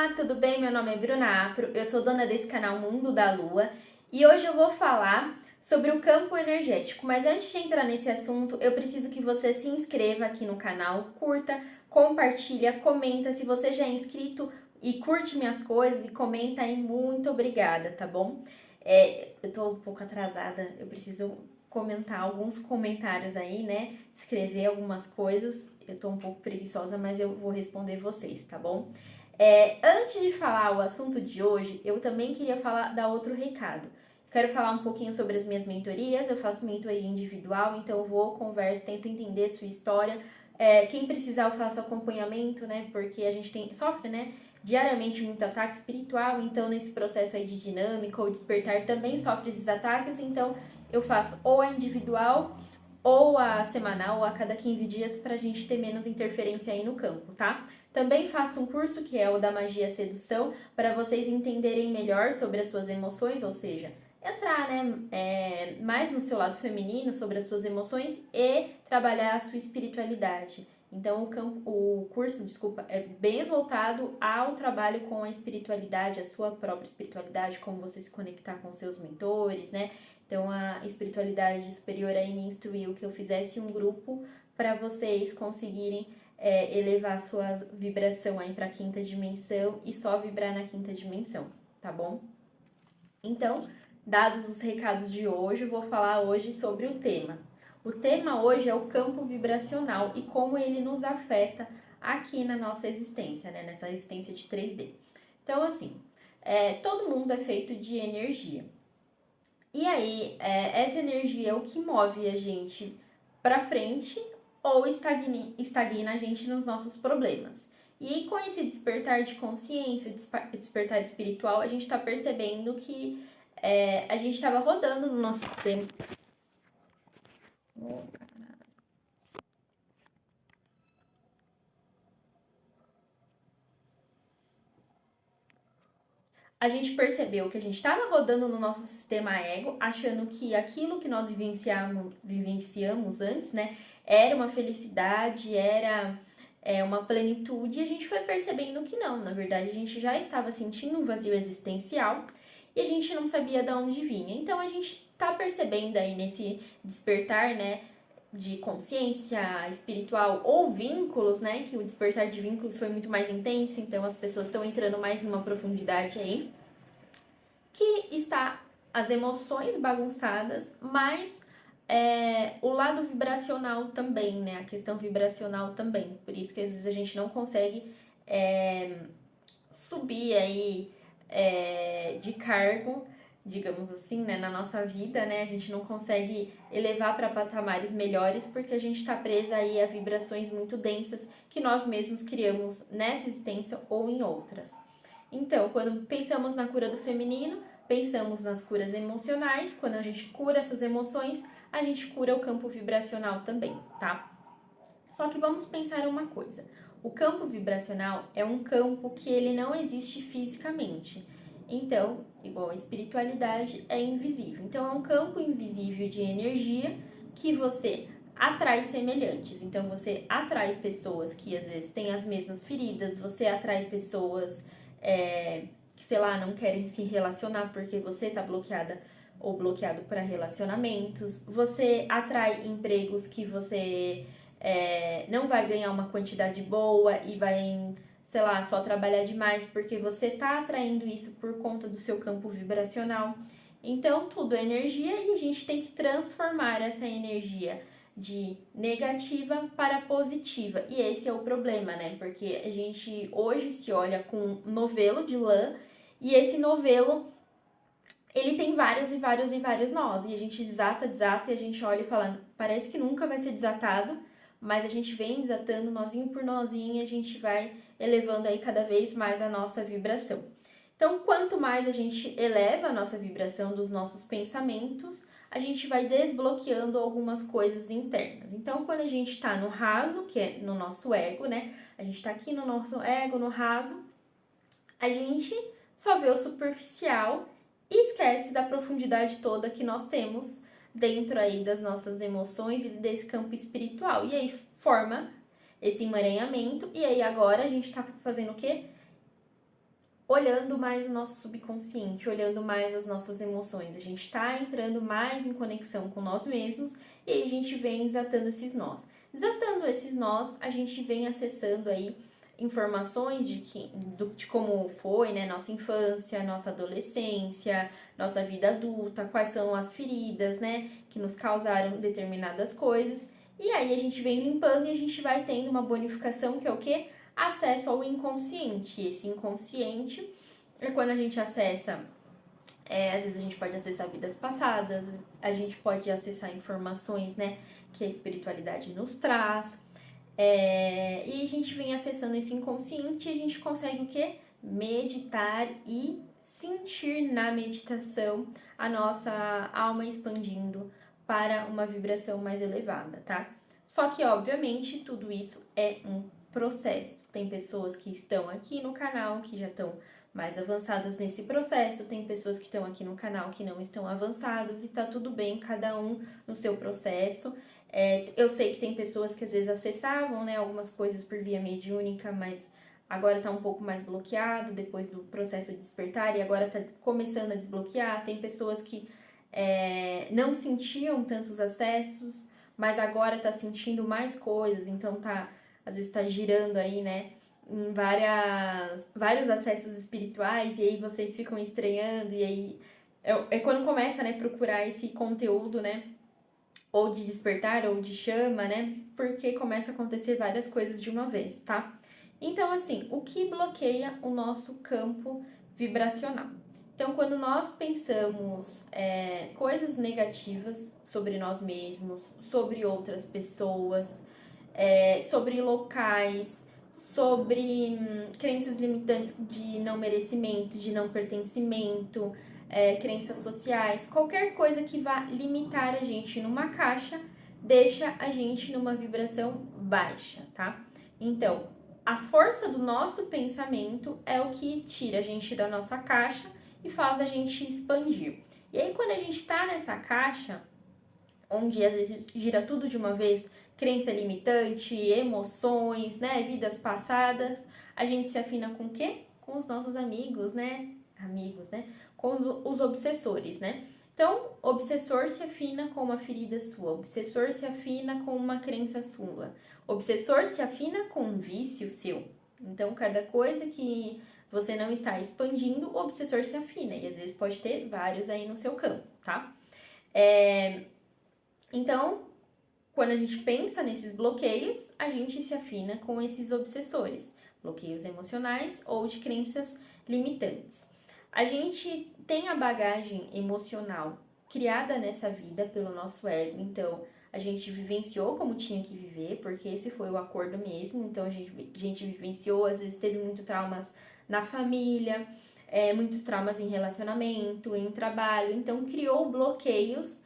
Olá, tudo bem? Meu nome é Bruna Apro, eu sou dona desse canal Mundo da Lua e hoje eu vou falar sobre o campo energético. Mas antes de entrar nesse assunto, eu preciso que você se inscreva aqui no canal, curta, compartilha, comenta. Se você já é inscrito e curte minhas coisas e comenta aí, muito obrigada, tá bom? Eu tô um pouco atrasada, eu preciso comentar alguns comentários aí, né? Escrever algumas coisas. Eu tô um pouco preguiçosa, mas eu vou responder vocês, tá bom? Antes de falar o assunto de hoje, eu também queria dar outro recado. Quero falar um pouquinho sobre as minhas mentorias. Eu faço mentoria individual, então eu vou, converso, tento entender sua história. Quem precisar, eu faço acompanhamento, né? Porque a gente sofre, né? Diariamente muito ataque espiritual, então nesse processo aí de dinâmica ou despertar também sofre esses ataques, então eu faço ou a individual ou a semanal ou a cada 15 dias pra gente ter menos interferência aí no campo, tá? Também faço um curso que é o da Magia Sedução, para vocês entenderem melhor sobre as suas emoções, ou seja, entrar, né, mais no seu lado feminino, sobre as suas emoções e trabalhar a sua espiritualidade. Então, o curso, é bem voltado ao trabalho com a espiritualidade, a sua própria espiritualidade, como você se conectar com seus mentores, né? Então, a espiritualidade superior aí me instruiu que eu fizesse um grupo para vocês conseguirem elevar a sua vibração aí para a quinta dimensão e só vibrar na quinta dimensão, tá bom? Então, dados os recados de hoje, eu vou falar hoje sobre o tema. O tema hoje é o campo vibracional e como ele nos afeta aqui na nossa existência, né? Nessa existência de 3D. Então, assim, todo mundo é feito de energia. E aí, essa energia é o que move a gente para frente ou estagna a gente nos nossos problemas. E com esse despertar de consciência, despertar espiritual, a gente está percebendo que a gente estava rodando no nosso tempo. A gente percebeu que a gente estava rodando no nosso sistema ego, achando que aquilo que nós vivenciamos antes, né, era uma felicidade, era uma plenitude, e a gente foi percebendo que não, na verdade a gente já estava sentindo um vazio existencial e a gente não sabia de onde vinha. Então a gente está percebendo aí nesse despertar, né, de consciência espiritual ou vínculos, né, que o despertar de vínculos foi muito mais intenso, então as pessoas estão entrando mais numa profundidade aí, que está as emoções bagunçadas, mas o lado vibracional também, né, a questão vibracional também, por isso que às vezes a gente não consegue subir aí de cargo, digamos assim, né, na nossa vida, né, a gente não consegue elevar para patamares melhores porque a gente está presa aí a vibrações muito densas que nós mesmos criamos nessa existência ou em outras. Então, quando pensamos na cura do feminino, pensamos nas curas emocionais. Quando a gente cura essas emoções, a gente cura o campo vibracional também, tá? Só que vamos pensar uma coisa. O campo vibracional é um campo que ele não existe fisicamente. Então, igual a espiritualidade, é invisível. Então, é um campo invisível de energia que você atrai semelhantes. Então, você atrai pessoas que às vezes têm as mesmas feridas, você atrai pessoas que, sei lá, não querem se relacionar porque você tá bloqueada ou bloqueado para relacionamentos. Você atrai empregos que você não vai ganhar uma quantidade boa e vai, sei lá, só trabalhar demais porque você tá atraindo isso por conta do seu campo vibracional. Então, tudo é energia e a gente tem que transformar essa energia de negativa para positiva. E esse é o problema, né? Porque a gente hoje se olha com um novelo de lã e esse novelo ele tem vários e vários e vários nós. E a gente desata e a gente olha e fala, parece que nunca vai ser desatado, mas a gente vem desatando nozinho por nozinho e a gente vai elevando aí cada vez mais a nossa vibração. Então, quanto mais a gente eleva a nossa vibração dos nossos pensamentos, a gente vai desbloqueando algumas coisas internas. Então, quando a gente está no raso, que é no nosso ego, né? A gente está aqui no nosso ego, no raso, a gente só vê o superficial e esquece da profundidade toda que nós temos dentro aí das nossas emoções e desse campo espiritual. E aí forma esse emaranhamento, e aí agora a gente tá fazendo o quê? olhando mais o nosso subconsciente, olhando mais as nossas emoções. A gente está entrando mais em conexão com nós mesmos e aí a gente vem desatando esses nós. Desatando esses nós, a gente vem acessando aí informações de como foi, né, nossa infância, nossa adolescência, nossa vida adulta, quais são as feridas, né, que nos causaram determinadas coisas. E aí a gente vem limpando e a gente vai tendo uma bonificação que é o quê? Acesso ao inconsciente. Esse inconsciente é quando a gente acessa, às vezes a gente pode acessar vidas passadas, a gente pode acessar informações, né, que a espiritualidade nos traz. E a gente vem acessando esse inconsciente e a gente consegue o quê? Meditar e sentir na meditação a nossa alma expandindo para uma vibração mais elevada, tá? Só que, obviamente, tudo isso é um processo. Tem pessoas que estão aqui no canal que já estão mais avançadas nesse processo, tem pessoas que estão aqui no canal que não estão avançados e tá tudo bem, cada um no seu processo. Eu sei que tem pessoas que às vezes acessavam, né, algumas coisas por via mediúnica, mas agora tá um pouco mais bloqueado depois do processo de despertar e agora tá começando a desbloquear. Tem pessoas que não sentiam tantos acessos, mas agora tá sentindo mais coisas, então às vezes tá girando aí, né, em vários acessos espirituais e aí vocês ficam estranhando e aí é quando começa, né, procurar esse conteúdo, né, ou de despertar, ou de chama, né? Porque começa a acontecer várias coisas de uma vez, tá? Então, assim, o que bloqueia o nosso campo vibracional? Então, quando nós pensamos coisas negativas sobre nós mesmos, sobre outras pessoas, sobre locais, sobre crenças limitantes de não merecimento, de não pertencimento, crenças sociais, qualquer coisa que vá limitar a gente numa caixa, deixa a gente numa vibração baixa, tá? Então, a força do nosso pensamento é o que tira a gente da nossa caixa e faz a gente expandir. E aí, quando a gente tá nessa caixa, onde às vezes gira tudo de uma vez, crença limitante, emoções, né, vidas passadas, a gente se afina com o quê? Com os nossos amigos, né? Com os obsessores, né? Então, obsessor se afina com uma ferida sua, obsessor se afina com uma crença sua, obsessor se afina com um vício seu. Então, cada coisa que você não está expandindo, o obsessor se afina, e às vezes pode ter vários aí no seu campo, tá? Então, quando a gente pensa nesses bloqueios, a gente se afina com esses obsessores, bloqueios emocionais ou de crenças limitantes. A gente tem a bagagem emocional criada nessa vida pelo nosso ego, então a gente vivenciou como tinha que viver, porque esse foi o acordo mesmo, então a gente vivenciou, às vezes teve muitos traumas na família, muitos traumas em relacionamento, em trabalho, então criou bloqueios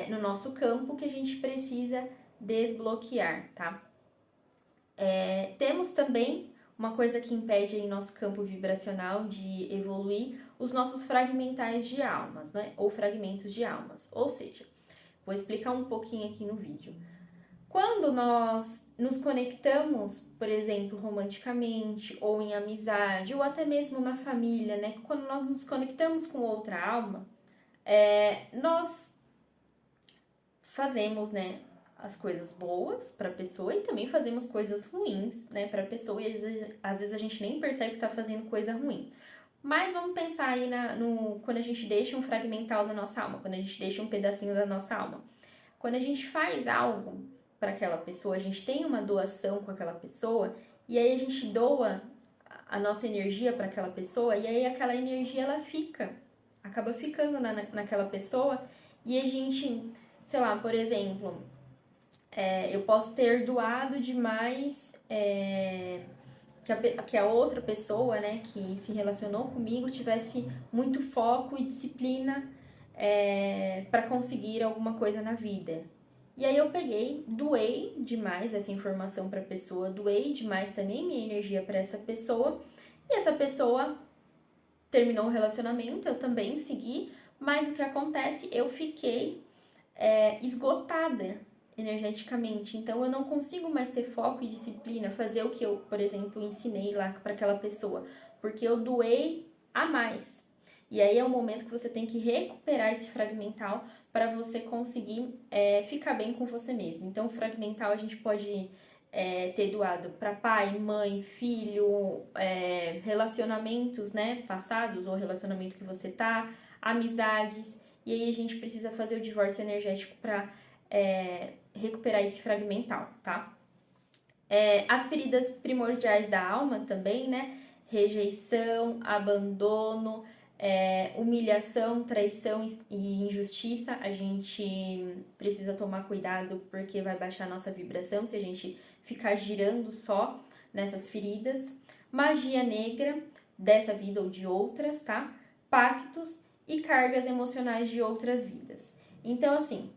no nosso campo que a gente precisa desbloquear, tá? Temos também uma coisa que impede em nosso campo vibracional de evoluir, os nossos fragmentais de almas, né? Ou fragmentos de almas. Ou seja, vou explicar um pouquinho aqui no vídeo. Quando nós nos conectamos, por exemplo, romanticamente, ou em amizade, ou até mesmo na família, né? Quando nós nos conectamos com outra alma, nós fazemos, né, as coisas boas para a pessoa e também fazemos coisas ruins, né, para a pessoa e às vezes a gente nem percebe que tá fazendo coisa ruim. Mas vamos pensar aí quando a gente deixa um fragmental da nossa alma, quando a gente deixa um pedacinho da nossa alma. Quando a gente faz algo para aquela pessoa, a gente tem uma doação com aquela pessoa e aí a gente doa a nossa energia para aquela pessoa e aí aquela energia ela acaba ficando naquela pessoa e a gente, sei lá, por exemplo, eu posso ter doado demais que a outra pessoa, né, que se relacionou comigo tivesse muito foco e disciplina para conseguir alguma coisa na vida. E aí eu doei demais essa informação para a pessoa, doei demais também minha energia para essa pessoa, e essa pessoa terminou o relacionamento, eu também segui, mas o que acontece? Eu fiquei esgotada energeticamente. Então, eu não consigo mais ter foco e disciplina, fazer o que eu, por exemplo, ensinei lá para aquela pessoa, porque eu doei a mais. E aí é o momento que você tem que recuperar esse fragmental para você conseguir ficar bem com você mesmo. Então, o fragmental a gente pode ter doado para pai, mãe, filho, relacionamentos, né, passados ou relacionamento que você tá, amizades. E aí a gente precisa fazer o divórcio energético para recuperar esse fragmental, tá? As feridas primordiais da alma também, né? Rejeição, abandono, humilhação, traição e injustiça. A gente precisa tomar cuidado porque vai baixar a nossa vibração se a gente ficar girando só nessas feridas. Magia negra dessa vida ou de outras, tá? Pactos e cargas emocionais de outras vidas. Então, assim,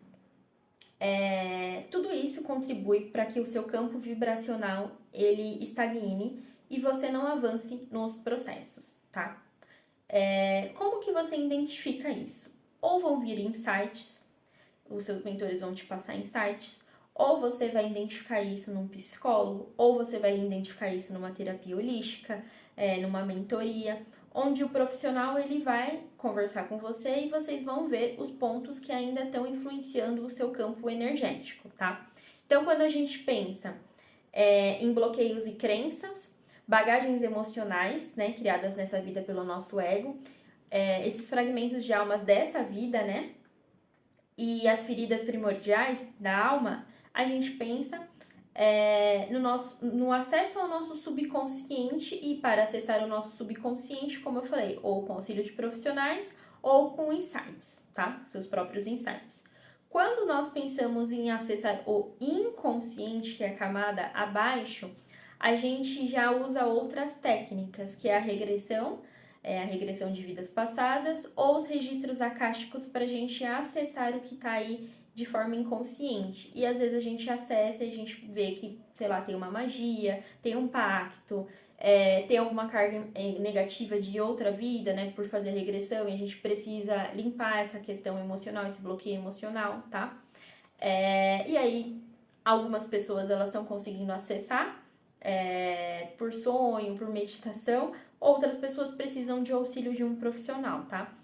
tudo isso contribui para que o seu campo vibracional ele estagne e você não avance nos processos, tá? Como que você identifica isso? Ou vão vir insights, os seus mentores vão te passar insights, ou você vai identificar isso num psicólogo, ou você vai identificar isso numa terapia holística, numa mentoria, onde o profissional ele vai conversar com você e vocês vão ver os pontos que ainda estão influenciando o seu campo energético, tá? Então, quando a gente pensa em bloqueios e crenças, bagagens emocionais, né, criadas nessa vida pelo nosso ego, esses fragmentos de almas dessa vida, né, e as feridas primordiais da alma, a gente pensa no acesso ao nosso subconsciente e para acessar o nosso subconsciente, como eu falei, ou com auxílio de profissionais ou com insights, tá? Seus próprios insights. Quando nós pensamos em acessar o inconsciente, que é a camada abaixo, a gente já usa outras técnicas, que é a regressão de vidas passadas, ou os registros akáshicos para a gente acessar o que está aí de forma inconsciente. E às vezes a gente acessa e a gente vê que, sei lá, tem uma magia, tem um pacto, tem alguma carga negativa de outra vida, né, por fazer regressão, e a gente precisa limpar essa questão emocional, esse bloqueio emocional, tá? E aí, algumas pessoas, elas estão conseguindo acessar por sonho, por meditação, outras pessoas precisam de auxílio de um profissional, tá?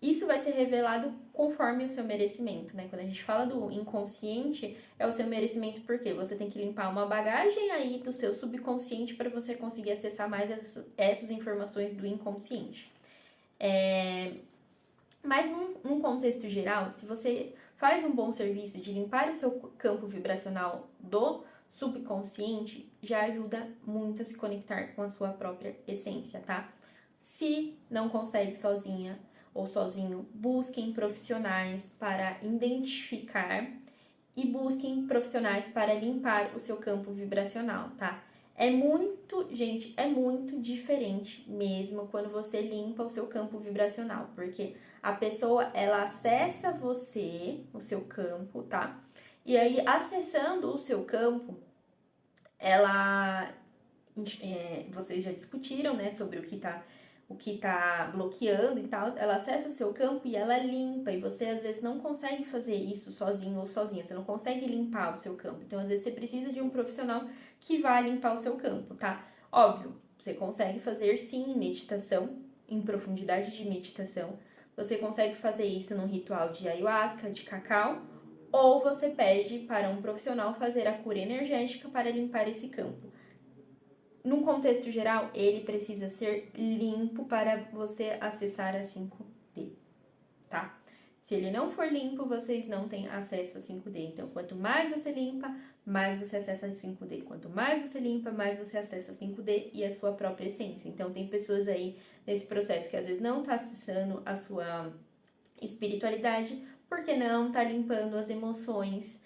Isso vai ser revelado conforme o seu merecimento, né? Quando a gente fala do inconsciente, é o seu merecimento porque você tem que limpar uma bagagem aí do seu subconsciente para você conseguir acessar mais essas informações do inconsciente. Mas num contexto geral, se você faz um bom serviço de limpar o seu campo vibracional do subconsciente, já ajuda muito a se conectar com a sua própria essência, tá? Se não consegue sozinha ou sozinho, busquem profissionais para identificar e busquem profissionais para limpar o seu campo vibracional, tá? Gente, é muito diferente mesmo quando você limpa o seu campo vibracional, porque a pessoa, ela acessa você, o seu campo, tá? E aí, acessando o seu campo, vocês já discutiram, né, sobre o que tá bloqueando e tal, ela acessa seu campo e ela limpa, e você às vezes não consegue fazer isso sozinho ou sozinha, você não consegue limpar o seu campo, então às vezes você precisa de um profissional que vai limpar o seu campo, tá? Óbvio, você consegue fazer sim meditação, em profundidade de meditação, você consegue fazer isso num ritual de ayahuasca, de cacau, ou você pede para um profissional fazer a cura energética para limpar esse campo. Num contexto geral, ele precisa ser limpo para você acessar a 5D, tá? Se ele não for limpo, vocês não têm acesso a 5D. Então, quanto mais você limpa, mais você acessa a 5D. Quanto mais você limpa, mais você acessa a 5D e a sua própria essência. Então, tem pessoas aí nesse processo que às vezes não tá acessando a sua espiritualidade porque não tá limpando as emoções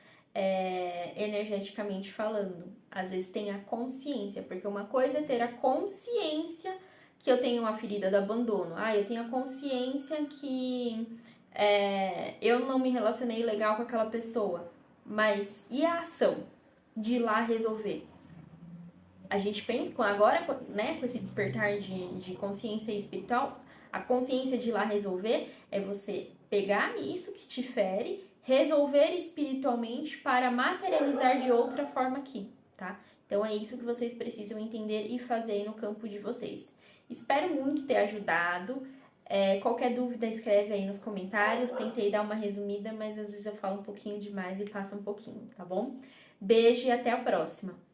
energeticamente falando. Às vezes tem a consciência, porque uma coisa é ter a consciência que eu tenho uma ferida do abandono. Eu tenho a consciência que eu não me relacionei legal com aquela pessoa. Mas e a ação de ir lá resolver? A gente pensa, agora, né, com esse despertar de consciência espiritual, a consciência de ir lá resolver é você pegar isso que te fere resolver espiritualmente para materializar de outra forma aqui, tá? Então é isso que vocês precisam entender e fazer aí no campo de vocês. Espero muito ter ajudado. Qualquer dúvida, escreve aí nos comentários. Tentei dar uma resumida, mas às vezes eu falo um pouquinho demais e passa um pouquinho, tá bom? Beijo e até a próxima!